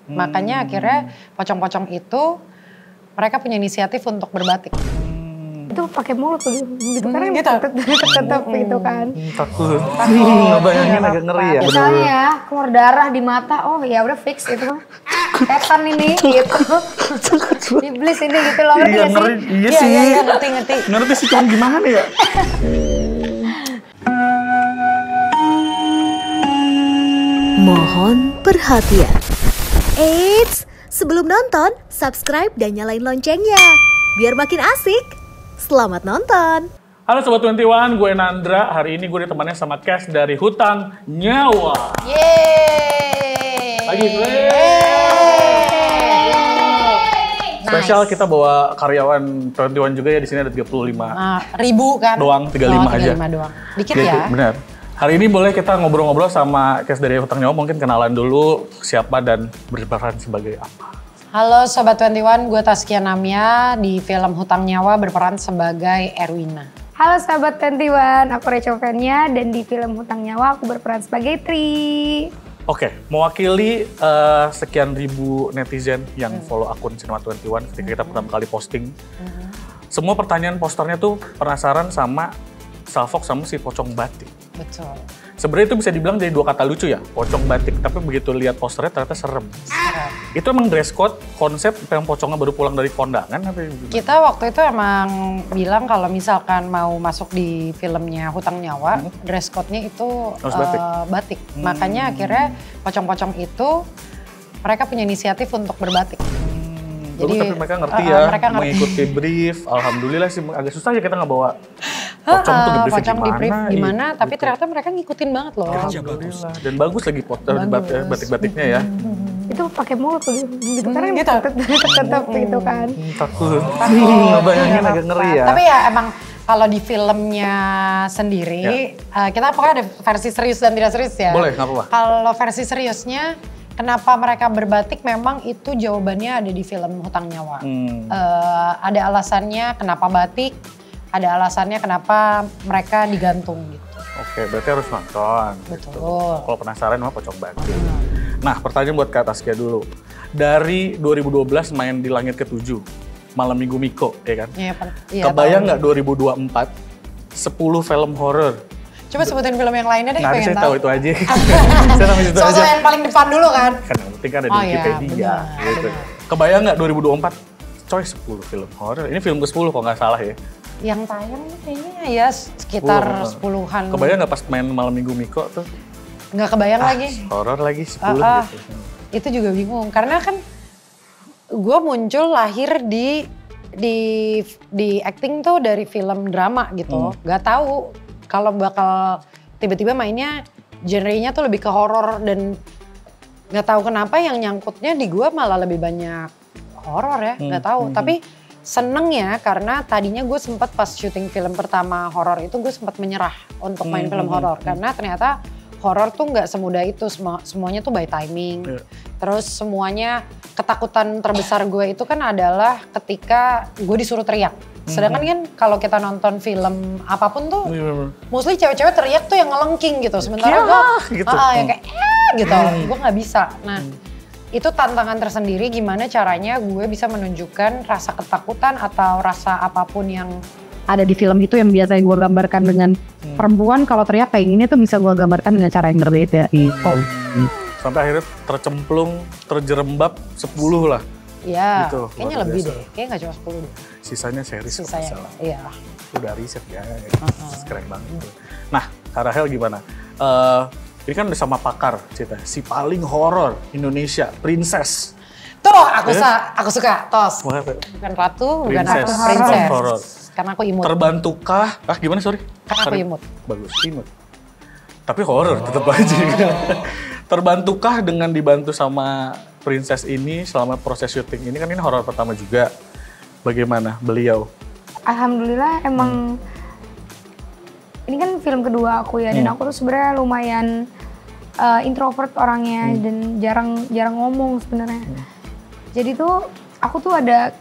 Makanya akhirnya pocong-pocong itu mereka punya inisiatif untuk berbatik. Itu pakai mulut gitu karena tetap gitu kan. Takut. Bayangin agak ngeri ya. Misalnya ya keluar darah di mata, oh ya udah fix itu mah. Setan ini gitu. Iblis ini gitu loh, ngerti gak sih? Iya sih. Iya, ngerti. Ngerti sih, cuman gimana ya? Mohon perhatian. Eits, sebelum nonton, subscribe dan nyalain loncengnya. Biar makin asik. Selamat nonton. Halo Sobat 21, gue Nandra. Hari ini gue ditemani sama Kes dari Hutang Nyawa. Yeay. Lagi spesial kita bawa karyawan 21 juga ya, di sini ada 35 ribu kan? doang, 35 aja. 35 doang. Dikit Gitu, ya? Benar. Hari ini boleh kita ngobrol-ngobrol sama Kes dari Hutang Nyawa, mungkin kenalan dulu siapa dan berperan sebagai apa. Halo Sobat 21, gue Taskia Namia, di film Hutang Nyawa berperan sebagai Erwina. Halo sahabat 21, aku Rachel Fenya dan di film Hutang Nyawa aku berperan sebagai Tri. Oke, mewakili sekian ribu netizen yang follow akun Cinema 21 ketika kita pertama kali posting. Semua pertanyaan posternya tuh penasaran sama Salfok sama si pocong batik. Betul. Sebenarnya itu bisa dibilang jadi dua kata lucu ya, pocong batik. Tapi begitu lihat posternya ternyata serem. Itu emang dress code, konsep yang pocongnya baru pulang dari kondangan apa gimana? Kita waktu itu emang bilang kalau misalkan mau masuk di filmnya Hutang Nyawa, dress code-nya itu batik. Makanya akhirnya pocong-pocong itu mereka punya inisiatif untuk berbatik. Jadi tapi mereka ngerti ya, mengikuti brief. Alhamdulillah sih, agak susah ya kita nggak bawa pocong tuh di brief gimana, tapi gitu. ternyata mereka ngikutin banget loh. Alhamdulillah. Dan bagus lagi batik-batiknya ya. Itu pakai mulut gitu karena tetap gitu kan. Takut. Bayangin agak ngeri ya. Tapi ya emang kalau di filmnya sendiri, kita pokoknya ada versi serius dan tidak serius ya. Boleh, nggak apa-apa. Kalau versi seriusnya, kenapa mereka berbatik memang itu jawabannya ada di film Hutang Nyawa. Ada alasannya kenapa batik, ada alasannya kenapa mereka digantung gitu. Oke, berarti harus nonton. Betul. Gitu. Kalau penasaran mah pocong batik. Nah, pertanyaan buat Kak Taskia dulu. Dari 2012 main di Langit Ketujuh, Malam Minggu Miko, ya kan? Iya, kebayang nggak 2024, 10 film horor? Coba sebutin film yang lainnya deh, Nah, pengen saya tahu. tahu itu aja. Saya tahu itu aja. Sosok yang paling depan dulu kan? Kan yang penting kan ada di Wikipedia. Gitu. Kebayang nggak 2024, coy 10 film horor? Ini film ke-10 kalau nggak salah ya. Yang tayang kayaknya ya sekitar 10-an. Kebayang nggak pas main Malam Minggu Miko tuh? Nggak kebayang lagi. Horor lagi 10 gitu. Itu juga bingung karena kan gue muncul lahir di acting tuh dari film drama gitu. Gak tahu kalau bakal tiba-tiba mainnya genrenya tuh lebih ke horor dan gak tahu kenapa yang nyangkutnya di gue malah lebih banyak horor ya. Gak tahu. Tapi seneng ya karena tadinya gue sempat pas syuting film pertama horor itu gue sempat menyerah untuk main film horor karena ternyata horor tuh nggak semudah itu, semuanya tuh by timing. Terus semuanya ketakutan terbesar gue itu kan adalah ketika gue disuruh teriak. Sedangkan kan kalau kita nonton film apapun tuh, mostly cewek-cewek teriak tuh yang ngelengking gitu. Sementara gue gitu. yang kayak gitu, gue nggak bisa. Nah itu tantangan tersendiri gimana caranya gue bisa menunjukkan rasa ketakutan atau rasa apapun yang ada di film itu yang biasanya gue gambarkan dengan perempuan kalau teriak kayak gini tuh bisa gue gambarkan dengan cara yang berbeda. Sampai akhirnya tercemplung, terjerembab 10 lah. Iya, gitu, kayaknya lebih deh. Kayaknya gak cuma 10 deh. Sisanya series. Sisanya, iya. Udah riset ya, keren banget. Nah, Kak Rahel gimana? Ini kan udah sama pakar cerita, si paling horor Indonesia, Princess. Tuh, aku suka, Tos. Bukan ratu, bukan aku, Princess. Horror. Karena aku imut. Terbantukah? Gimana sorry? Karena aku imut. Bagus, imut. Tapi horor tetap aja. Terbantukah dengan dibantu sama Princess ini selama proses syuting ini? Kan ini horor pertama juga. Bagaimana beliau? Alhamdulillah emang ini kan film kedua aku ya dan aku tuh sebenarnya lumayan introvert orangnya dan jarang ngomong sebenarnya. Jadi tuh aku tuh ada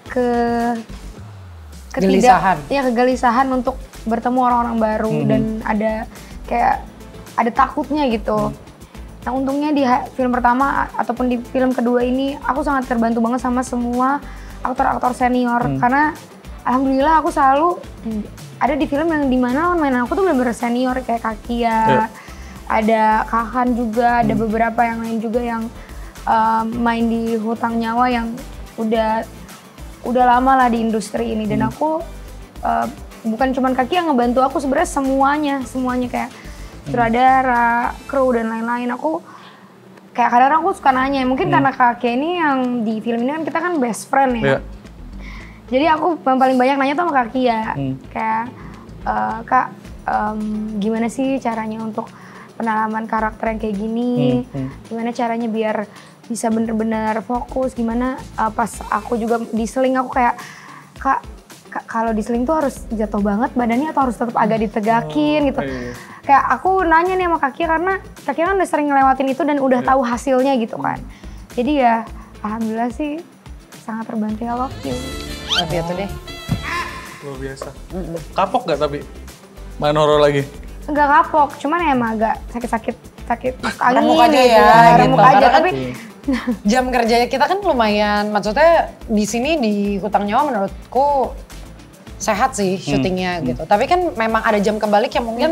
kegelisahan untuk bertemu orang-orang baru dan ada takutnya gitu. Nah untungnya di film pertama ataupun di film kedua ini aku sangat terbantu banget sama semua aktor-aktor senior karena alhamdulillah aku selalu ada di film yang dimana lawan main aku tuh bener-bener senior kayak Kakia, ada Kahan juga, ada beberapa yang lain juga yang main di Hutang Nyawa yang udah lama lah di industri ini dan aku bukan cuma Kaki yang ngebantu aku sebenarnya semuanya kayak sutradara, kru dan lain-lain. Aku kayak kadang-kadang aku suka nanya, mungkin karena Kaki ini yang di film ini kan kita kan best friend ya. Jadi aku yang paling banyak nanya tuh sama Kaki ya, kayak Kak gimana sih caranya untuk penalaman karakter yang kayak gini, gimana caranya biar bisa bener-bener fokus, gimana pas aku juga diseling aku kayak Kak kalau diseling tuh harus jatuh banget badannya atau harus tetap agak ditegakin gitu. Kayak aku nanya nih sama Kaki karena Kaki kan udah sering ngelewatin itu dan udah tahu hasilnya gitu kan. Jadi ya alhamdulillah sih sangat terbantu ya Love You. Tapi itu deh. Luar biasa. Kapok gak tapi main horor lagi? Enggak kapok, cuman ya emang agak sakit masuk angin Remuk aja gitu, ya, remuk gitu. aja Karena tapi jam kerjanya kita kan lumayan, maksudnya di sini di Hutang Nyawa menurutku sehat sih syutingnya gitu. Tapi kan memang ada jam kebalik yang mungkin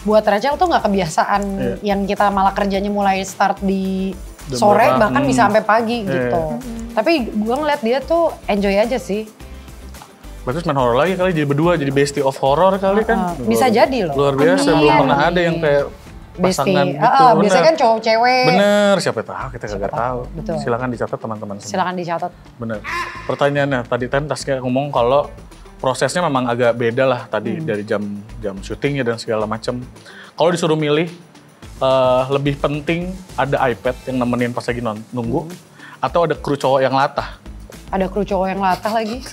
buat Rachel tuh nggak kebiasaan yang kita malah kerjanya mulai start di sore bahkan bisa sampai pagi gitu. Tapi gue ngeliat dia tuh enjoy aja sih. Berarti main horor lagi kali, jadi berdua, jadi bestie of horror kali kan? Bisa jadi loh. Luar biasa, belum pernah ada yang kayak pasangan Bestie. gitu. Biasanya kan cowok cewek. Bener, siapa tahu kita kagak tahu. Betul. Silakan dicatat teman-teman semua. Silakan dicatat. Bener. Pertanyaannya tadi Tasya ngomong kalau prosesnya memang agak beda lah tadi dari jam syutingnya dan segala macam. Kalau disuruh milih lebih penting ada iPad yang nemenin pas lagi nunggu atau ada kru cowok yang latah? Ada kru cowok yang latah lagi.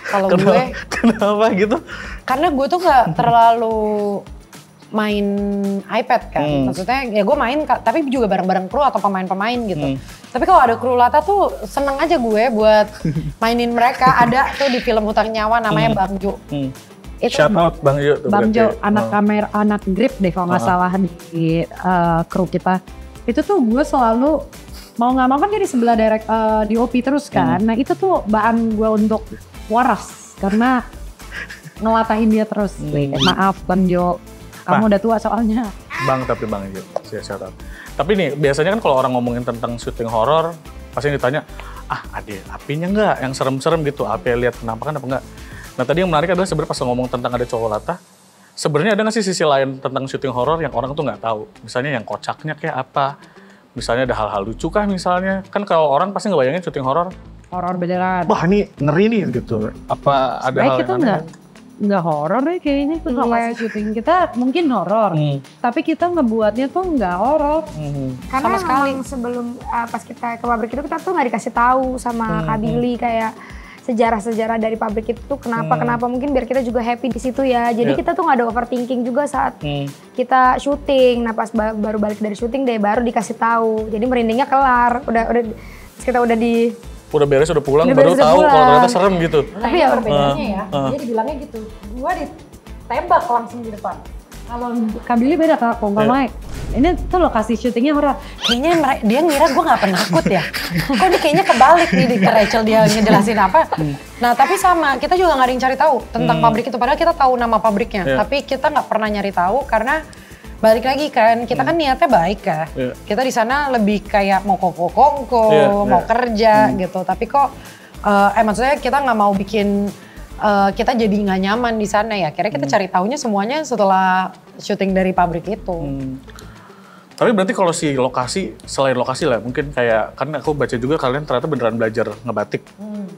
Kalau gue, kenapa gitu? karena gue tuh gak terlalu main iPad kan. Maksudnya ya gue main tapi juga bareng-bareng kru atau pemain-pemain gitu. Tapi kalau ada kru latah tuh seneng aja gue buat mainin mereka. Ada tuh di film Hutang Nyawa namanya Bang Jo. Itu Shout out Bang Jo tuh Bang berarti. Jo, anak kamera, anak grip deh kalau nggak salah di kru kita. Itu tuh gue selalu mau nggak mau kan dia di sebelah DOP terus kan. Nah itu tuh bahan gue untuk waras karena ngelatahin dia terus. Maaf Bang Jo, kamu udah tua soalnya. Bang Jo, shout out. Tapi nih biasanya kan kalau orang ngomongin tentang syuting horor pasti ditanya, ada apinya nggak yang serem-serem gitu, api lihat penampakan apa enggak? Nah tadi yang menarik adalah sebenarnya pas ngomong tentang ada cowok latah, sebenarnya ada nggak sih sisi lain tentang syuting horor yang orang tuh nggak tahu? Misalnya yang kocaknya kayak apa? Misalnya ada hal-hal lucu kah misalnya? Kan kalau orang pasti ngebayangin syuting horor, Horor beneran. wah ini ngeri nih gitu. Apa ada Baik hal kita yang aneh? nggak horor deh kayaknya kalau syuting kita mungkin horor, tapi kita ngebuatnya tuh nggak horor. karena Sama sekali. memang sebelum pas kita ke pabrik itu kita tuh nggak dikasih tahu sama Kak Billy kayak sejarah-sejarah dari pabrik itu tuh kenapa mungkin biar kita juga happy di situ ya. Jadi kita tuh nggak ada overthinking juga saat kita syuting. Nah pas baru balik dari syuting deh baru dikasih tahu. Jadi merindingnya kelar. Udah kita udah Udah beres, udah pulang, Udah baru beres, udah tahu kalau pulang. ternyata serem gitu. Tapi ya perbedaannya ya, dia dibilangnya gitu. Gua ditembak langsung di depan. Kalau Kak Billy beda Kak, kalau naik. Ini tuh lokasi syutingnya horor. Kayaknya dia ngira gue gak penakut ya. Kok dia kayaknya kebalik nih ke Rachel dia ngejelasin apa. Nah tapi sama, kita juga gak ada yang cari tahu tentang pabrik itu. Padahal kita tahu nama pabriknya. Tapi kita gak pernah nyari tahu karena balik lagi kan, kita kan niatnya baik ya. Kita di sana lebih kayak mau kongko, mau kerja gitu. Tapi kok, maksudnya kita gak mau bikin kita jadi nggak nyaman di sana ya. Akhirnya kita cari taunya semuanya setelah syuting dari pabrik itu. Tapi berarti kalau si lokasi, selain lokasi lah, mungkin kayak, kan aku baca juga kalian ternyata beneran belajar ngebatik.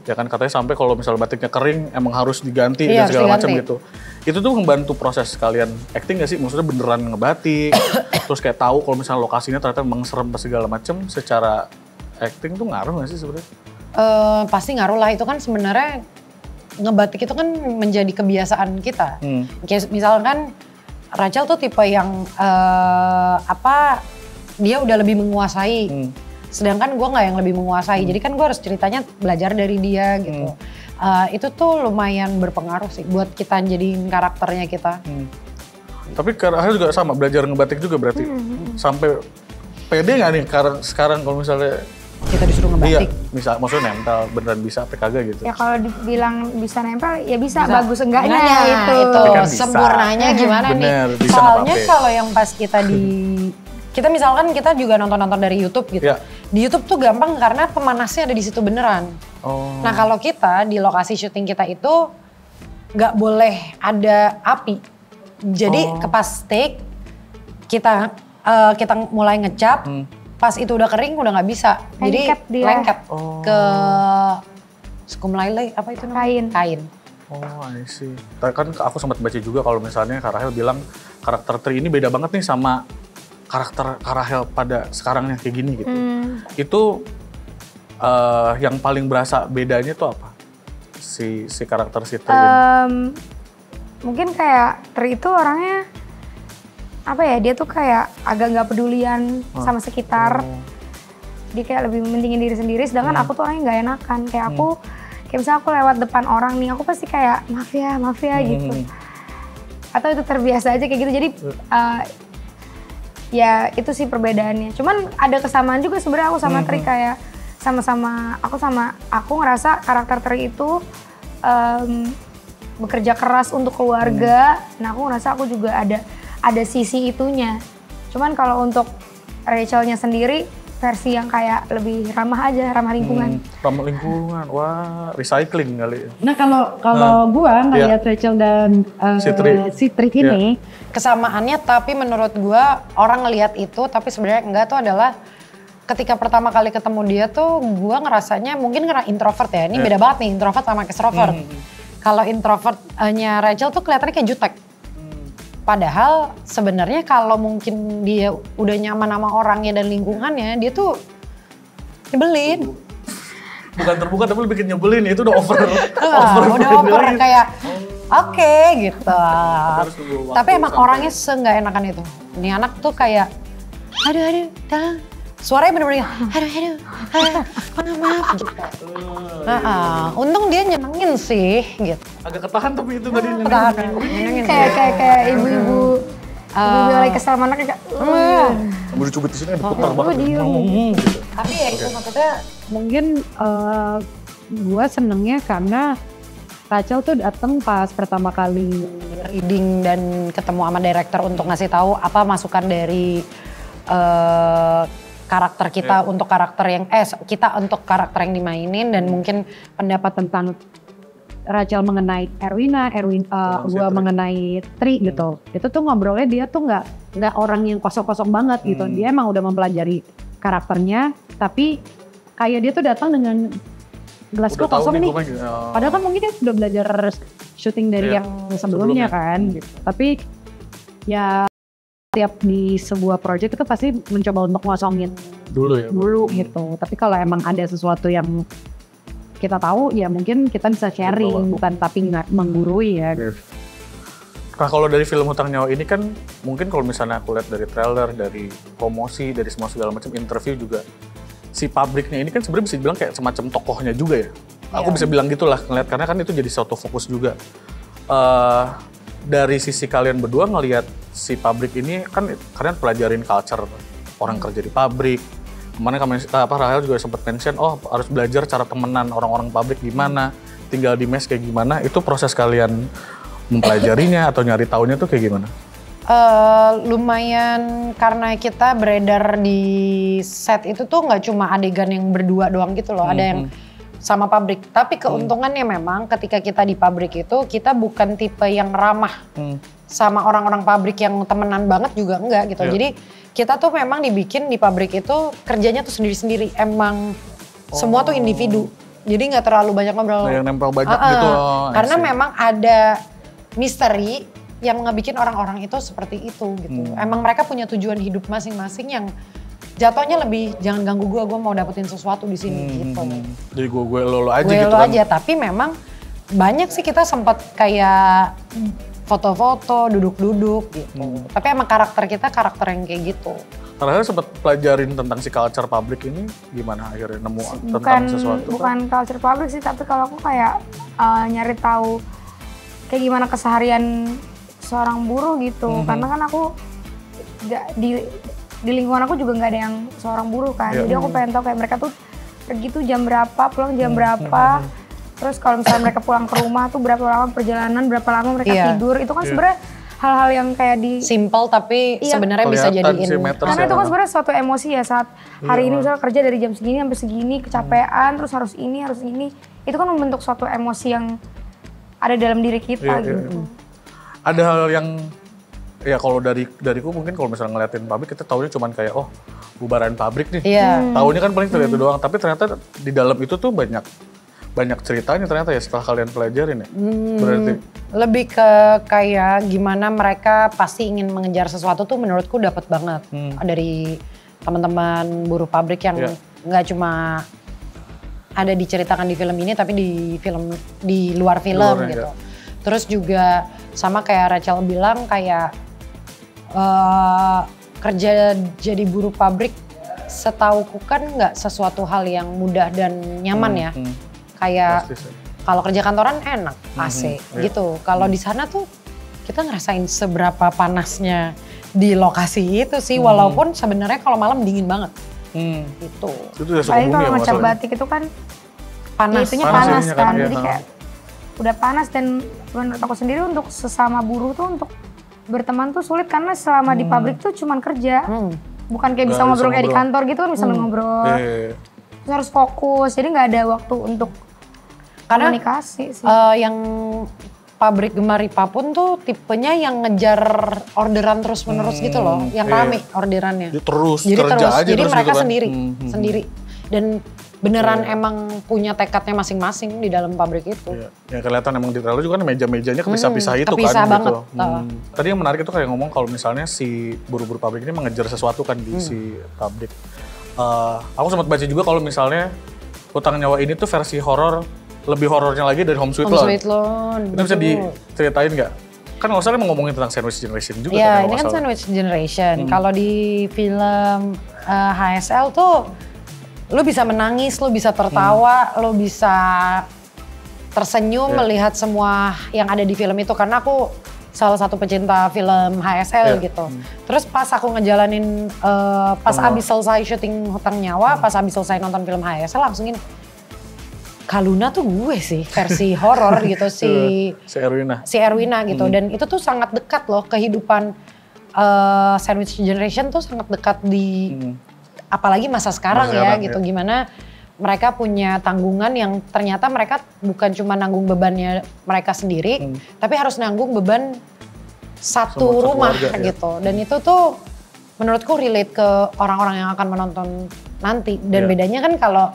Ya kan katanya sampai kalau misalnya batiknya kering emang harus diganti dan segala macam gitu. Itu tuh membantu proses kalian acting gak sih? Maksudnya beneran ngebatik, terus kayak tahu kalau misalnya lokasinya ternyata emang serem segala macam, secara acting tuh ngaruh gak sih sebenarnya? Pasti ngaruh lah, itu kan sebenarnya ngebatik itu kan menjadi kebiasaan kita. Kayak misalkan Rachel tuh tipe yang dia udah lebih menguasai, sedangkan gue nggak yang lebih menguasai. Jadi kan gue harus ceritanya belajar dari dia gitu. Itu tuh lumayan berpengaruh sih buat kita jadiin karakternya kita. Tapi akhirnya juga sama, belajar ngebatik juga berarti? Sampai pede nggak nih sekarang kalau misalnya Kita disuruh ngebatik. misal maksudnya nempel beneran bisa apa kagak gitu? Ya kalau dibilang bisa nempel ya bisa. Bagus enggaknya itu. Tapi kan bisa. Sempurnanya gimana Bener, nih? bisa Soalnya nggak apa-apa. kalau yang pas kita misalkan kita juga nonton dari YouTube gitu. Iya. Di YouTube tuh gampang karena pemanasnya ada di situ beneran. Oh. Nah kalau kita di lokasi syuting kita itu nggak boleh ada api. Jadi pas take kita mulai ngecap. Pas itu udah kering udah nggak bisa. Jadi Lengket dia. lengket ke skumlaile apa itu namanya? Kain. Oh, I see. Tapi kan aku sempat baca juga kalau misalnya Kak Rahel bilang karakter Tri ini beda banget nih sama karakter Kak Rahel pada sekarangnya kayak gini gitu. Itu yang paling berasa bedanya tuh apa? Si karakter si Tri ini. Mungkin kayak Tri itu orangnya apa ya, dia tuh kayak agak nggak pedulian sama sekitar. Dia kayak lebih mementingin diri sendiri, sedangkan aku tuh orangnya nggak enakan. Kayak aku, kayak misalnya aku lewat depan orang nih, aku pasti kayak maaf ya gitu. Atau itu terbiasa aja kayak gitu, jadi ya itu sih perbedaannya. Cuman ada kesamaan juga sebenarnya aku sama Tri, kayak aku ngerasa karakter Tri itu bekerja keras untuk keluarga. Nah aku ngerasa aku juga ada sisi itunya. Cuman kalau untuk Rachelnya sendiri versi yang kayak lebih ramah lingkungan. Ramah lingkungan, wah recycling kali. Nah kalau gua ngeliat Rachel dan si Tri ini, Kesamaannya tapi menurut gua orang ngelihat itu tapi sebenarnya enggak tuh adalah ketika pertama kali ketemu dia tuh gua ngerasanya mungkin karena introvert ya. Ini beda banget nih introvert sama extrovert. Kalau introvertnya Rachel tuh kelihatannya kayak jutek. Padahal sebenarnya kalau mungkin dia udah nyaman sama orangnya dan lingkungannya, dia tuh nyebelin. Bukan terbuka tapi lebih nyebelin, itu udah over. Udah over kayak oke, gitu. Tapi emang orangnya nggak enakan itu. Ini anak tuh kayak aduh, tolong. Suaranya bener-bener aduh, maaf gitu. Untung dia nyenengin sih gitu. Agak ketahan tapi itu tadi Nyenengin. Kayak ibu-ibu lagi kesel sama anaknya kayak Udah cubit di sini ada putar banget. Gitu. Tapi ya itu maksudnya mungkin gue senengnya karena Rachel tuh datang pas pertama kali reading dan ketemu sama director untuk ngasih tahu apa masukan dari karakter kita untuk karakter yang kita untuk karakter yang dimainin dan mungkin pendapat tentang Rachel mengenai Erwina, gue mengenai Tri gitu. Itu tuh ngobrolnya dia tuh nggak orang yang kosong-kosong banget gitu. Dia emang udah mempelajari karakternya, tapi kayak dia tuh datang dengan gelas gue kosong nih. Padahal kan mungkin dia sudah belajar syuting dari yang sebelumnya kan. Gitu. Tapi ya tiap di sebuah project itu pasti mencoba untuk ngosongin dulu gitu. Tapi kalau emang ada sesuatu yang kita tahu ya mungkin kita bisa sharing, bukan tapi nggak menggurui ya. Nah kalau dari film Hutang Nyawa ini kan mungkin kalau misalnya aku lihat dari trailer, dari promosi, dari semua segala macam interview juga, si pabriknya ini kan sebenarnya bisa dibilang kayak semacam tokohnya juga ya. Aku bisa bilang gitulah ngeliat, karena kan itu jadi suatu fokus juga. Dari sisi kalian berdua ngelihat si pabrik ini kan kalian pelajarin culture orang kerja di pabrik. Kemarin Rahel juga sempat mention, harus belajar cara temenan orang-orang pabrik gimana, tinggal di mes kayak gimana. Itu proses kalian mempelajarinya atau nyari taunya tuh kayak gimana? Lumayan karena kita beredar di set itu tuh nggak cuma adegan yang berdua doang gitu loh, ada yang sama pabrik. Tapi keuntungannya memang ketika kita di pabrik itu kita bukan tipe yang ramah sama orang-orang pabrik yang temenan banget juga enggak gitu. Jadi kita tuh memang dibikin di pabrik itu kerjanya tuh sendiri-sendiri. Emang semua tuh individu. Jadi nggak terlalu banyak ngobrol. Yang nempel banyak gitu. Karena memang ada misteri yang ngebikin orang-orang itu seperti itu gitu. Emang mereka punya tujuan hidup masing-masing yang jatuhnya lebih jangan ganggu gue mau dapetin sesuatu di sini gitu. Jadi gue lo aja gue gitu lo kan. aja, tapi memang banyak sih kita sempat kayak foto-foto, duduk-duduk gitu. Tapi emang karakter kita karakter yang kayak gitu. Rahel sempat pelajarin tentang si culture pabrik ini gimana akhirnya nemu tentang sesuatu? Bukan culture pabrik sih, tapi kalau aku kayak nyari tahu kayak gimana keseharian seorang buruh gitu. Karena kan aku di lingkungan aku juga nggak ada yang seorang buruh kan. Jadi aku pengen tahu kayak mereka tuh pergi tuh jam berapa, pulang jam berapa. Terus kalau misalnya mereka pulang ke rumah tuh berapa lama perjalanan, berapa lama mereka tidur. Itu kan sebenarnya hal-hal yang kayak simple tapi sebenarnya bisa jadiin. Karena itu kan sebenarnya suatu emosi ya saat hari ini misalnya kerja dari jam segini sampai segini, kecapean, terus harus ini. Itu kan membentuk suatu emosi yang ada dalam diri kita gitu. Ada hal yang ya kalau dariku mungkin kalau misalnya ngeliatin pabrik kita taunya cuman kayak bubaran pabrik nih. Taunya kan paling itu doang, tapi ternyata di dalam itu tuh banyak ceritanya ternyata ya setelah kalian pelajarin ya. Berarti lebih ke kayak gimana mereka pasti ingin mengejar sesuatu tuh menurutku dapat banget dari teman-teman buruh pabrik yang nggak cuma ada diceritakan di film ini tapi di luar film gitu. Terus juga sama kayak Rachel bilang kayak kerja jadi buruh pabrik setauku kan nggak sesuatu hal yang mudah dan nyaman ya. Kayak kalau kerja kantoran enak, AC gitu. Kalau di sana tuh kita ngerasain seberapa panasnya di lokasi itu sih. Walaupun sebenarnya kalau malam dingin banget. Itu. Apalagi kalau ngecat batik itu kan panas. Itunya panas kan. Jadi kayak udah panas dan menurut aku sendiri untuk sesama buruh tuh untuk berteman tuh sulit karena selama di pabrik tuh cuman kerja. Bukan kayak bisa ngobrol kayak di kantor gitu kan bisa ngobrol. Terus harus fokus. Jadi nggak ada waktu untuk komunikasi sih. Yang pabrik Gemaripa pun tuh tipenya yang ngejar orderan terus-menerus gitu loh. Yang rame orderannya. Jadi terus Jadi kerja terus. aja Jadi terus mereka gitu kan. sendiri. Dan beneran emang punya tekadnya masing-masing di dalam pabrik itu. Ya kelihatan emang di trailer juga kan meja-mejanya kepisah-pisah itu kepisah kan banget. gitu. Tadi yang menarik itu kayak ngomong kalau misalnya si buruh-buruh pabrik ini mengejar sesuatu kan di si pabrik. Aku sempat baca juga kalau misalnya Hutang Nyawa ini tuh versi horor, lebih horornya lagi dari Home Sweet Loan. Itu bisa diceritain nggak? Kan nggak usah ngomongin tentang Sandwich Generation juga. Iya, ini kan Sandwich Generation. Kalau di film HSL tuh lu bisa menangis, lu bisa tertawa, lu bisa tersenyum melihat semua yang ada di film itu. Karena aku salah satu pecinta film HSL gitu. Terus pas aku ngejalanin, pas abis selesai syuting Hutang Nyawa, pas abis selesai nonton film HSL langsung gini, Kaluna tuh gue sih versi horor gitu si Erwina gitu. Dan itu tuh sangat dekat loh kehidupan Sandwich Generation tuh sangat dekat di apalagi masa sekarang ya gitu. Gimana mereka punya tanggungan yang ternyata mereka bukan cuma nanggung bebannya mereka sendiri, tapi harus nanggung beban satu rumah gitu. Dan itu tuh menurutku relate ke orang-orang yang akan menonton nanti. Dan bedanya kan kalau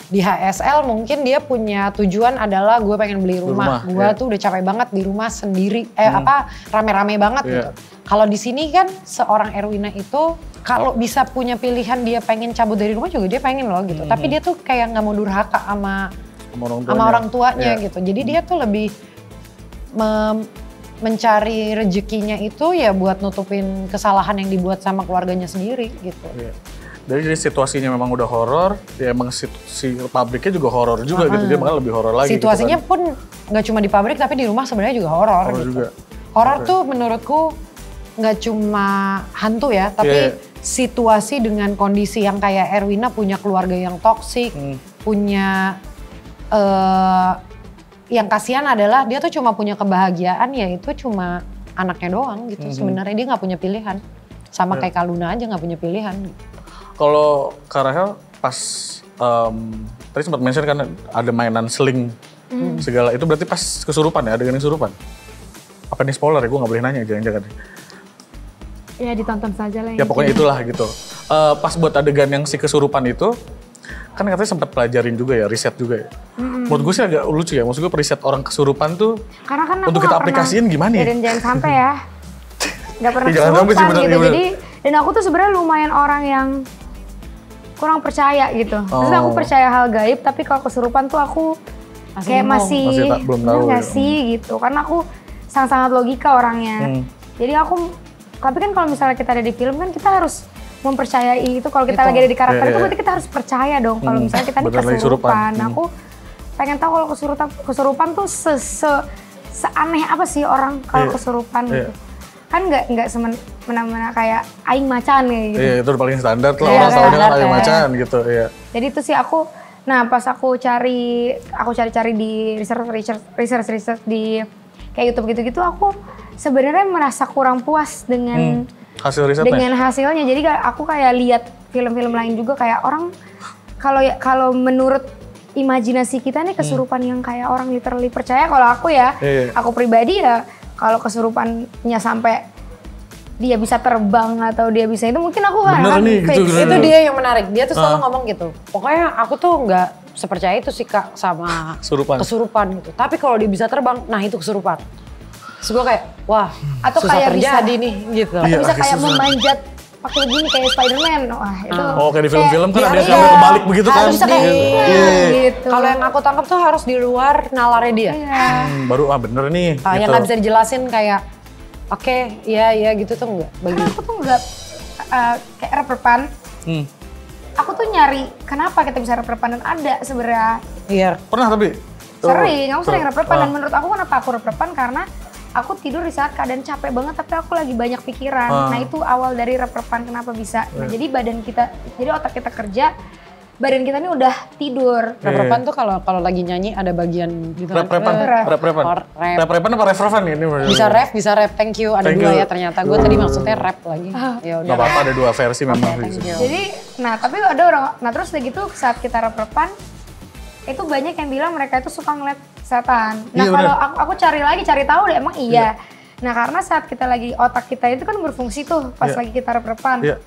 di HSL mungkin dia punya tujuan adalah gue pengen beli rumah. Gue tuh udah capek banget di rumah sendiri, rame-rame banget gitu. Kalau di sini kan seorang Erwina itu kalau bisa punya pilihan dia pengen cabut dari rumah juga dia pengen loh gitu. Tapi dia tuh kayak nggak mau durhaka sama orang tuanya gitu. Jadi dia tuh lebih mencari rezekinya itu ya buat nutupin kesalahan yang dibuat sama keluarganya sendiri gitu. Jadi situasinya memang udah horor, ya emang si pabriknya juga horor juga gitu, dia malah lebih horor lagi. Situasinya gitu kan. pun nggak cuma di pabrik tapi di rumah sebenarnya juga horor gitu. Horor tuh menurutku nggak cuma hantu ya, tapi situasi dengan kondisi yang kayak Erwina punya keluarga yang toksik, punya yang kasihan adalah dia tuh cuma punya kebahagiaan yaitu cuma anaknya doang gitu. Sebenarnya dia nggak punya pilihan, sama kayak Kaluna aja nggak punya pilihan. Kalau Kak Rahel pas tadi sempat mention kan ada mainan sling segala, itu berarti pas kesurupan ya, adegan kesurupan? Apa nih spoiler ya, gue gak boleh nanya jangan-jangan. Ya ditonton saja lah. Ya pokoknya itulah gitu. Pas buat adegan yang si kesurupan itu, kan katanya sempat pelajarin juga ya, riset juga ya. Menurut gue sih agak lucu ya, maksud gue riset orang kesurupan tuh karena kan untuk kita aplikasiin gimana ya? Dan jangan sampai ya, gak pernah kesurupan gitu. Jadi, dan aku tuh sebenarnya lumayan orang yang kurang percaya gitu. Terus aku percaya hal gaib, tapi kalau kesurupan tuh aku kayak masih belum tahu nggak sih gitu. Karena aku sangat-sangat logika orangnya. Jadi aku, tapi kan kalau misalnya kita ada di film kan kita harus mempercayai itu. Kalau kita lagi ada di karakter itu berarti kita harus percaya dong. Kalau misalnya kita ini kesurupan. Aku pengen tahu kalau kesurupan tuh seaneh apa sih orang kalau kesurupan gitu. kan nggak semena-mena kayak aing macan kayak gitu. Iya, itu udah paling standar lah, Iya, orang tahu dengan standar, ayo ya. macan gitu, iya. Jadi itu sih pas aku cari di research di kayak YouTube gitu-gitu, aku sebenarnya merasa kurang puas dengan Hasil risetnya? dengan hasilnya. Jadi aku kayak lihat film-film lain juga kayak orang kalau menurut imajinasi kita nih kesurupan yang kayak orang literally percaya. Kalau aku ya, aku pribadi ya kalau kesurupannya sampai dia bisa terbang atau dia bisa itu mungkin aku Bener nih, fix. gitu. Itu dia yang menarik. Dia tuh selalu ngomong gitu. Pokoknya aku tuh nggak sepercaya itu sih Kak sama kesurupan gitu. Tapi kalau dia bisa terbang, nah itu kesurupan. Terus gue kayak, wah Atau susah kayak terjadi nih gitu. Atau bisa agak kayak susah. memanjat pakai begini kayak Spider-Man. Wah itu. Oh kayak di film-film kan ada Iya, yang kebalik begitu kan? harus Bisa kayak gitu. Kalau yang aku tangkap tuh harus di luar nalarnya dia. Iya. Baru bener nih Yang gitu. nggak bisa dijelasin kayak, oke, iya gitu tuh enggak. Karena aku tuh nggak kayak rep-repan. Aku tuh nyari kenapa kita bisa rep-repan dan ada sebenarnya. Iya. Pernah tapi? Sering, aku sering rep-repan dan menurut aku kenapa aku rep-repan karena aku tidur di saat keadaan capek banget tapi aku lagi banyak pikiran. Nah itu awal dari rep-repan kenapa bisa. Nah jadi jadi otak kita kerja, badan kita ini udah tidur. Rep-repan tuh kalau lagi nyanyi ada bagian gitu. Rep-repan apa ref-refan ini? Bisa rap, thank you. Ada Thank dua you. ya ternyata. Gue tadi maksudnya rap lagi. Ya udah. Gak apa-apa ada dua versi memang. Thank you. Jadi, tapi ada orang, terus udah gitu saat kita rep-repan, itu banyak yang bilang mereka itu suka ngeliat setan. Nah Iya, kalau aku cari tahu deh emang iya. Nah karena saat kita lagi, otak kita itu kan berfungsi tuh pas lagi kita rep-repan. Iya.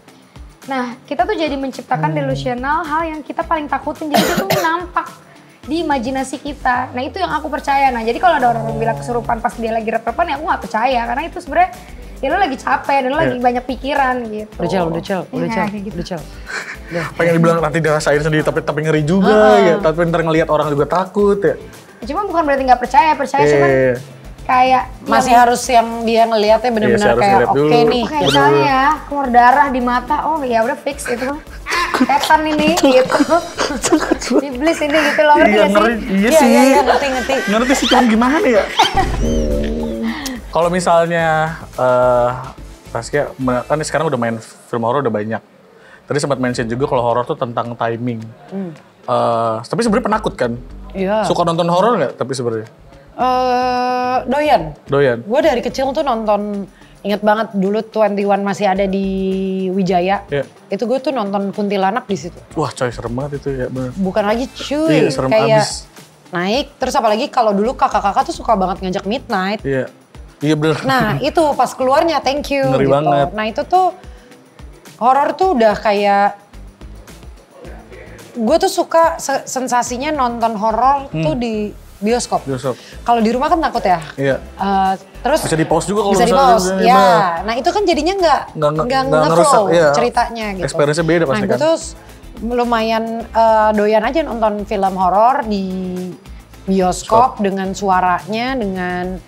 Nah kita tuh jadi menciptakan delusional hal yang kita paling takutin, jadi itu nampak di imajinasi kita. Nah itu yang aku percaya. Nah jadi kalau ada orang yang bilang kesurupan pas dia lagi rep-repan ya aku gak percaya. Karena itu sebenarnya ya lo lagi capek dan lo lagi banyak pikiran gitu. Udah chill. Pengen dibilang nanti dirasain sendiri tapi ngeri juga ya. Tapi ntar ngelihat orang juga takut ya. Cuma bukan berarti nggak percaya cuman kayak Masih harus yang dia ngelihatnya benar-benar Iya, harus kayak ngeliat dulu. oke nih. kayak misalnya ya keluar darah di mata, oh ya udah fix itu mah setan ini gitu. Iblis ini gitu loh, ngerti Iya, gak ngeri. sih? Iya sih. Iya, ngerti. Ngerti sih cuman gimana ya? Kalau misalnya Saskia kan sekarang udah main film horor udah banyak. Tadi sempat mention juga kalau horor tuh tentang timing. Tapi sebenarnya penakut kan? Iya. Suka nonton horor nggak? Tapi sebenarnya Doyan. Gue dari kecil tuh nonton, inget banget dulu 21 masih ada di Wijaya. Iya. Itu gue tuh nonton kuntilanak di situ. Wah coy serem banget itu ya bener. Bukan lagi cuy, Iya, serem kayak abis. naik. Terus apalagi kalau dulu kakak-kakak tuh suka banget ngajak midnight. Iya bener. Nah itu pas keluarnya thank you Ngeri gitu. banget. Nah itu tuh horor tuh udah kayak, gue tuh suka sensasinya nonton horor tuh di bioskop. Kalau di rumah kan takut ya. Iya. Terus Bisa di-pause juga kalau bisa misalnya di-pause, ini, ya. bener. Nah itu kan jadinya nggak Nggak nge-flow ngerusak, iya. ceritanya gitu. Experience-nya beda pasti nah, kan. gue tuh lumayan doyan aja nonton film horor di bioskop dengan suaranya, dengan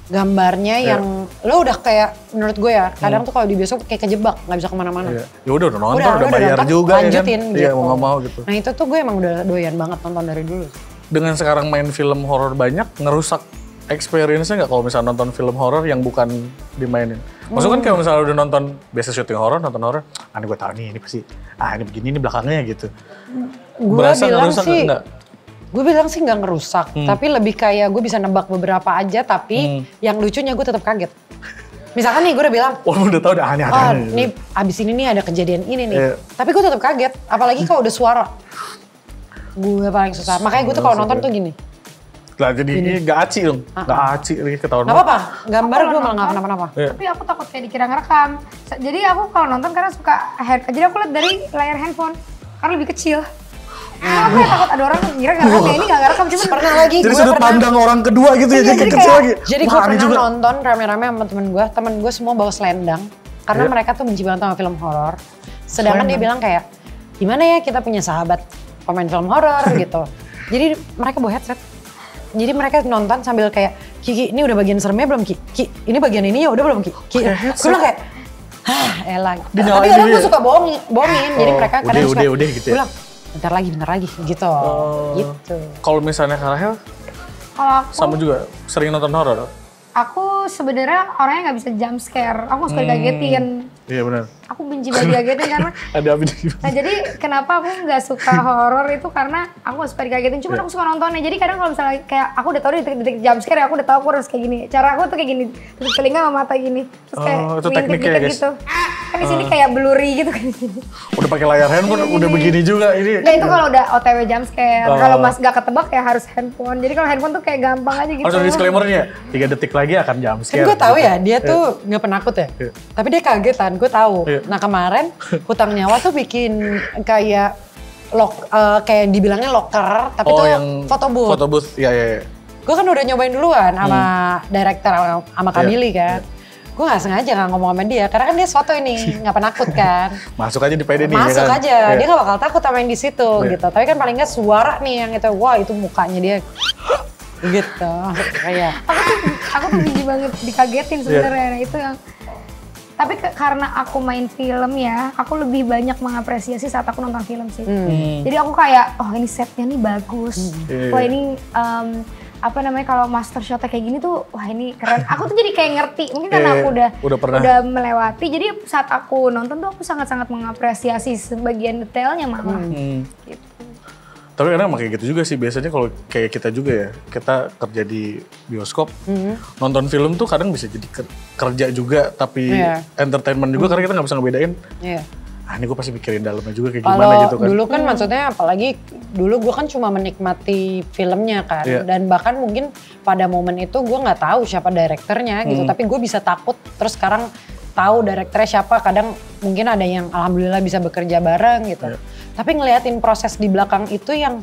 gambarnya yang lo udah kayak menurut gue ya kadang tuh kalau di bioskop kayak kejebak nggak bisa kemana-mana. Iya. Ya udah nonton, udah bayar nonton, juga lanjutin ya kan. gitu. Iya mau nggak mau gitu. Nah itu tuh gue emang udah doyan banget nonton dari dulu. Dengan sekarang main film horor banyak ngerusak experience-nya nggak kalau misalnya nonton film horor yang bukan dimainin? Maksudnya kan kayak misalnya udah nonton biasa syuting horor, nonton horor, ini gue tahu nih ini pasti, ini begini ini belakangnya gitu. Gue Berasa bilang ngerusak sih, nggak? gue bilang sih nggak ngerusak, tapi lebih kayak gue bisa nebak beberapa aja, tapi yang lucunya gue tetap kaget. Misalkan nih gue udah bilang, Wah udah tahu udah aneh-aneh. nih abis ini nih ada kejadian ini nih, Iya. tapi gue tetap kaget, apalagi kalau udah suara. Gue paling susah, makanya gue tuh kalau nonton tuh gini. Lah jadi ini nggak aci dong, nggak aci lagi ketahuan. Gak apa-apa, gambar gue malah gak kenapa-napa. Tapi aku takut kayak dikira ngerekam. Jadi aku kalau nonton karena suka jadi aku lihat dari layar handphone karena lebih kecil. Aku ya takut ada orang ngira ngerekam, ya ini gak ngerekam, cuma Pernah lagi Jadi gue sudut pernah, pandang orang kedua gitu ya, Iya, jadi jadi kecil kayak- lagi. jadi gue Wah, aneh pernah nonton rame-rame sama temen gue semua bawa selendang. Karena mereka tuh benci banget sama film horor. Sedangkan dia bilang kayak, gimana ya kita punya sahabat pemain film horor gitu. Jadi mereka bawa headset. Jadi mereka nonton sambil kayak, Ki, ini udah bagian seremnya belum Ki? Ki, ini bagian ininya udah belum Ki? Gue bilang kayak, elah. Dinyalain Tapi kadang juga gue ya? suka bohongin. Jadi mereka kadang suka, udah gitu ya? gue bilang, bentar lagi gitu. Gitu. Kalau misalnya Rahel kalau aku sama juga sering nonton horor? aku tuh sebenarnya orangnya nggak bisa jump scare. Aku suka dikagetin. Iya benar. Aku benci banget dikagetin karena. Ada apa nih? Nah jadi kenapa aku nggak suka horor itu karena aku nggak suka dikagetin. Cuman aku suka nontonnya. Jadi kadang kalau misalnya kayak aku udah tahu detik-detik jump scare, aku udah tahu aku harus kayak gini. Cara aku tuh kayak gini, tutup telinga sama mata gini. Terus kayak itu tekniknya ya, guys. gitu. Kan di sini kayak blurry gitu kan. Udah pakai layar handphone udah begini juga ini. Nah itu kalau udah OTW jump scare. Kalau mas nggak ketebak ya harus handphone. Jadi kalau handphone tuh kayak gampang aja gitu. Harus ada disclaimer-nya. 3 detik lagi akan jump Kan scare. gue tahu ya, dia tuh nggak penakut ya. Tapi dia kagetan, gue tahu. Nah kemarin Hutang Nyawa tuh bikin kayak kayak dibilangnya locker, tapi tuh foto booth. Foto booth, iya. Gue kan udah nyobain duluan sama director sama Kamili kan. Gue gak sengaja gak ngomong sama dia, karena kan dia foto ini, gak penakut kan. Masuk aja di PD nih. Masuk kan? aja, dia gak bakal takut sama yang di situ gitu. Tapi kan paling gak suara nih yang itu, wah itu mukanya dia gitu. Kayak aku tuh benci banget dikagetin sebenarnya. Nah, itu yang tapi karena aku main film ya, aku lebih banyak mengapresiasi saat aku nonton film sih. Jadi aku kayak, oh ini setnya nih bagus. Wah ini apa namanya kalau master shotnya kayak gini tuh, wah ini keren. Aku tuh jadi kayak ngerti, mungkin karena aku udah melewati. Jadi saat aku nonton tuh aku sangat-sangat mengapresiasi sebagian detailnya malah. Gitu. Tapi kadang emang kayak gitu juga sih, biasanya kalau kayak kita juga ya, kita kerja di bioskop, nonton film tuh kadang bisa jadi kerja juga, tapi entertainment juga karena kita nggak bisa ngebedain. Ini gue pasti mikirin dalamnya juga kayak gimana gitu kan. Dulu kan maksudnya apalagi dulu gue kan cuma menikmati filmnya kan. Dan bahkan mungkin pada momen itu gue gak tahu siapa direkturnya gitu. Tapi gue bisa takut terus sekarang tahu direkturnya siapa. Kadang mungkin ada yang alhamdulillah bisa bekerja bareng gitu. Tapi ngeliatin proses di belakang itu yang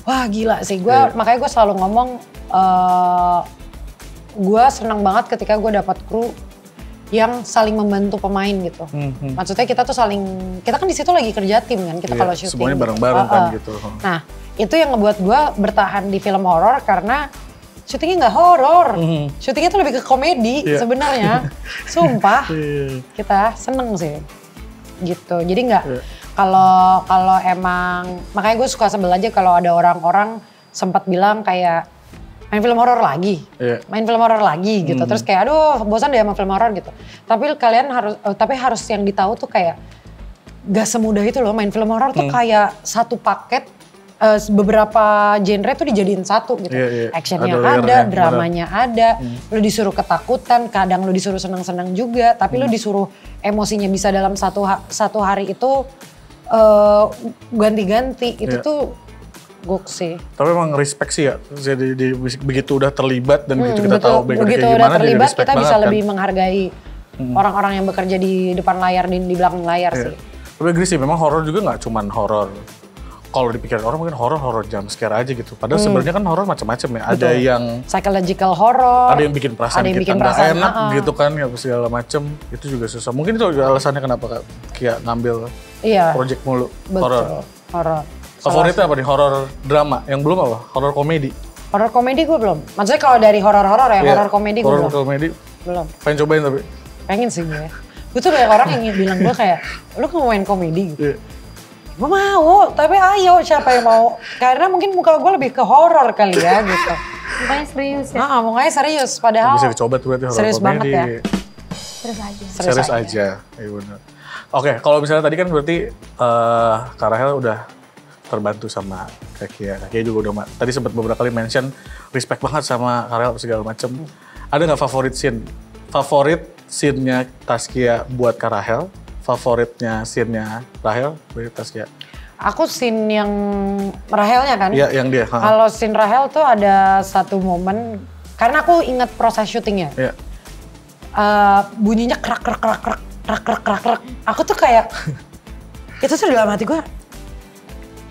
wah gila sih. Makanya gue selalu ngomong gue senang banget ketika gue dapat kru yang saling membantu pemain gitu. Maksudnya kita tuh kita kan di situ lagi kerja tim kan, kita kalau syuting. Semuanya bareng-bareng kan gitu. Nah, itu yang ngebuat gue bertahan di film horor karena syutingnya nggak horor. Syutingnya tuh lebih ke komedi sebenarnya. Sumpah. Kita seneng sih. Gitu. Jadi nggak kalau emang makanya gue suka sebel aja kalau ada orang-orang sempat bilang kayak main film horor lagi, main film horor lagi gitu. Terus kayak aduh bosan deh sama film horor gitu. Tapi kalian harus yang ditahu tuh kayak gak semudah itu loh main film horor tuh kayak satu paket beberapa genre tuh dijadiin satu gitu. Actionnya ada, dramanya ada, lu disuruh ketakutan, kadang lu disuruh senang-senang juga, tapi lu disuruh emosinya bisa dalam satu hari itu ganti-ganti. Itu tuh gok sih. Tapi emang respect sih ya, jadi begitu udah terlibat dan begitu kita tahu background kayak udah gimana terlibat, jadi kita bisa kan? lebih menghargai orang-orang yang bekerja di depan layar, di belakang layar sih. Tapi agree sih, memang horor juga nggak cuman horor. Kalau dipikirin orang mungkin horor jump scare aja gitu. Padahal sebenarnya kan horor macam-macam ya. Ada yang psychological horror, ada yang bikin perasaan kita nggak enak gitu kan, segala macem. Itu juga susah. Mungkin itu juga alasannya kenapa Kia ngambil project mulu horor. Horor. Favoritnya apa nih? Horor drama. Yang belum apa? Horor komedi. Horor komedi gue belum. Maksudnya kalau dari horor-horor ya, horor komedi gue belum. Horor komedi belum. Pengen cobain tapi? Pengen sih gue. Gue tuh banyak orang yang bilang gue kayak, lu mau main komedi gitu. Gue mau, tapi ayo siapa yang mau. Karena mungkin muka gue lebih ke horor kali ya gitu. Mukanya serius ya? Mukanya serius. Padahal bisa dicoba tuh berarti horor serius komedi. Banget ya. Serius aja. Iya benar. Oke, kalau misalnya tadi kan berarti Kak Rahel udah terbantu sama Kia juga udah tadi sempat beberapa kali mention respect banget sama Rahel segala macem. Ada nggak favorit scene-nya Taskia buat Kak Rahel? Favoritnya scene-nya Rahel buat Taskia? Aku scene yang Rahelnya kan? Iya, yang dia. Kalau scene Rahel tuh ada satu momen, karena aku ingat proses syutingnya. Iya. Bunyinya krak. Aku tuh kayak, itu tuh dalam hati gue,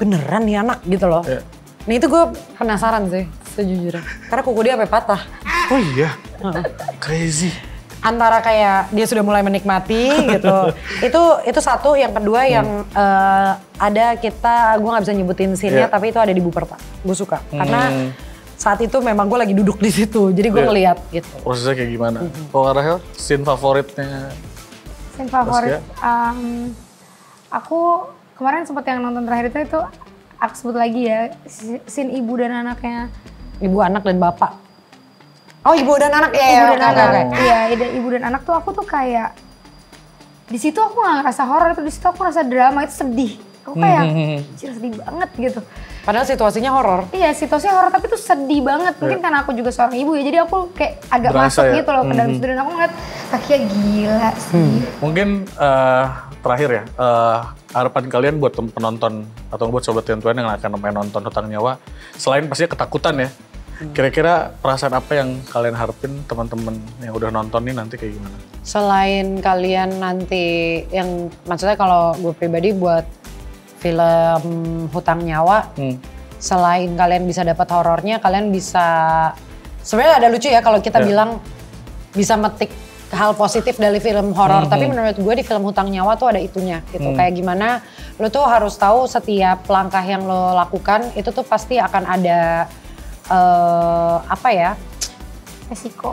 beneran nih anak gitu loh. Yeah. Nah itu gue penasaran sih sejujurnya. Karena kuku dia sampai patah. Oh iya? Crazy. Antara kayak dia sudah mulai menikmati gitu. Itu satu, yang kedua yang ada gue gak bisa nyebutin scene-nya, tapi itu ada di Buperta. Gue suka. Karena saat itu memang gue lagi duduk di situ, jadi gue ngeliat gitu. Prosesnya kayak gimana? Kalau Rahel, scene favoritnya? Scene favorit, aku kemarin sempat yang nonton terakhir itu aku sebut lagi ya, scene ibu dan anaknya. Ibu, anak, dan bapak. Oh, Ibu dan Anak ya. Ibu dan oke, Anak. oke. Iya, Ibu dan Anak tuh aku tuh kayak di situ aku nggak ngerasa horor, di situ aku ngerasa drama, itu sedih. Aku kayak sedih banget gitu. Padahal situasinya horor. Iya, situasinya horor tapi tuh sedih banget. Mungkin karena aku juga seorang ibu ya, jadi aku kayak agak Berasa masuk ya? gitu loh ke dalam situ dan aku ngeliat kakinya gila sih. Mungkin terakhir ya, harapan kalian buat penonton atau buat Sobat Tentuan yang akan main nonton Hutang Nyawa, selain pastinya ketakutan ya, kira-kira perasaan apa yang kalian harapin teman-teman yang udah nonton nih nanti kayak gimana? Selain kalian nanti, yang maksudnya kalau gue pribadi buat film Hutang Nyawa, selain kalian bisa dapat horornya, kalian bisa, sebenarnya ada lucu ya kalau kita bilang bisa metik hal positif dari film horor, tapi menurut gue di film Hutang Nyawa tuh ada itunya gitu. Kayak gimana lo tuh harus tahu setiap langkah yang lo lakukan itu tuh pasti akan ada apa ya,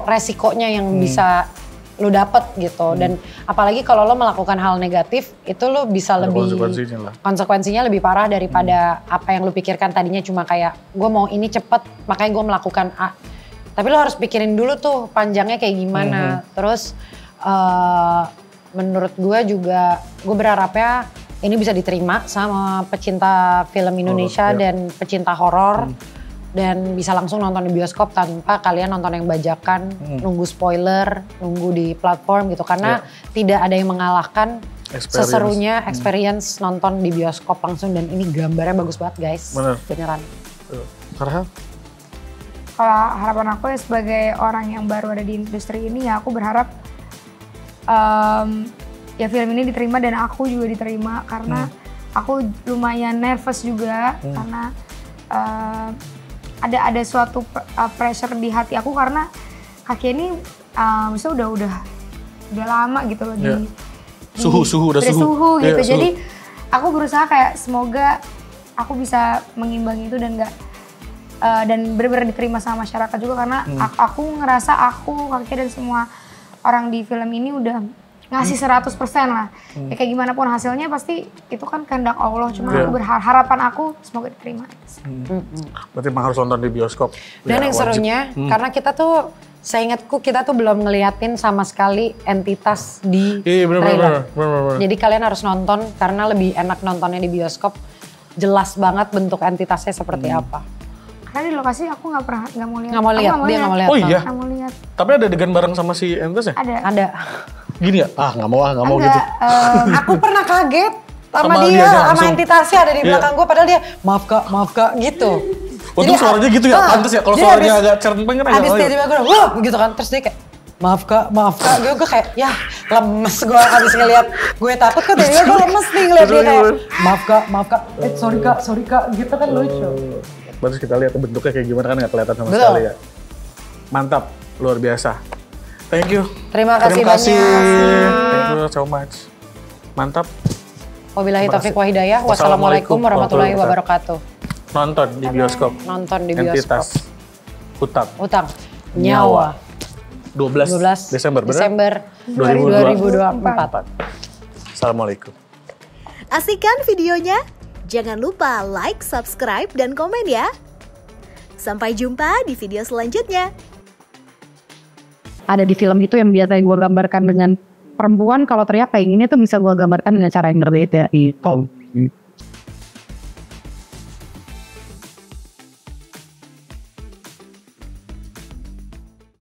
resikonya yang bisa lo dapet gitu. Dan apalagi kalau lo melakukan hal negatif itu lo bisa Ada lebih konsekuensinya lebih parah daripada apa yang lo pikirkan tadinya cuma kayak gue mau ini cepet makanya gue melakukan A. Tapi lo harus pikirin dulu tuh panjangnya kayak gimana. Terus menurut gue juga gue berharapnya ini bisa diterima sama pecinta film Indonesia dan pecinta horor. Dan bisa langsung nonton di bioskop tanpa kalian nonton yang bajakan, nunggu spoiler, nunggu di platform gitu. Karena tidak ada yang mengalahkan seserunya experience nonton di bioskop langsung. Dan ini gambarnya bagus banget guys, beneran. Farha? Kalau harapan aku ya sebagai orang yang baru ada di industri ini ya aku berharap ya film ini diterima dan aku juga diterima. Karena aku lumayan nervous juga karena ada suatu pressure di hati aku karena kaki ini misalnya udah lama gitu loh di suhu udah suhu gitu. Suhu. Jadi aku berusaha kayak semoga aku bisa mengimbangi itu dan dan benar-benar diterima sama masyarakat juga karena aku ngerasa aku, kaki dan semua orang di film ini udah ngasih 100% lah. Ya kayak gimana pun hasilnya pasti itu kan kehendak Allah. Cuma aku harapan aku semoga diterima. Berarti emang harus nonton di bioskop. Dan yang serunya karena kita tuh, seingatku kita tuh belum ngeliatin sama sekali entitas di trailer. Bener. Jadi kalian harus nonton karena lebih enak nontonnya di bioskop. Jelas banget bentuk entitasnya seperti apa. Karena di lokasi aku nggak mau lihat. Nggak mau lihat, dia nggak mau lihat. Oh iya? Nggak mau lihat. Tapi ada adegan bareng sama si entitas ya? Ada. Gini ya? Nggak mau gitu. Aku pernah kaget sama Sama dia, dia sama langsung. entitasnya ada di belakang gue, padahal dia maaf kak gitu. Untung suaranya gitu ya, pantes ya. Kalau jadi suaranya agak cerempeng kan agak Abis tiba-tiba gue wah gitu kan, terus dia kayak maaf kak, gue kayak ya lemes gue abis ngeliat, gue takut kan tiba-tiba gue lemes nih ngeliat dia kayak maaf kak, sorry kak gitu kan lucu. Terus kita lihat bentuknya kayak gimana kan nggak kelihatan sama Betul. sekali ya. Mantap, luar biasa. Thank you. Terima kasih banyak. Thank you so much. Mantap. Wabillahi taufiq wa hidayah. Wassalamualaikum warahmatullahi wabarakatuh. Nonton di bioskop. Nonton di bioskop. Entitas Hutang Nyawa. 12 Desember, benar? Desember 2024. Assalamualaikum. Asik kan videonya? Jangan lupa like, subscribe, dan komen ya. Sampai jumpa di video selanjutnya. Ada di film itu yang biasa gue gambarkan dengan perempuan kalau teriak kayak gini tuh bisa gue gambarkan dengan cara yang berbeda gitu.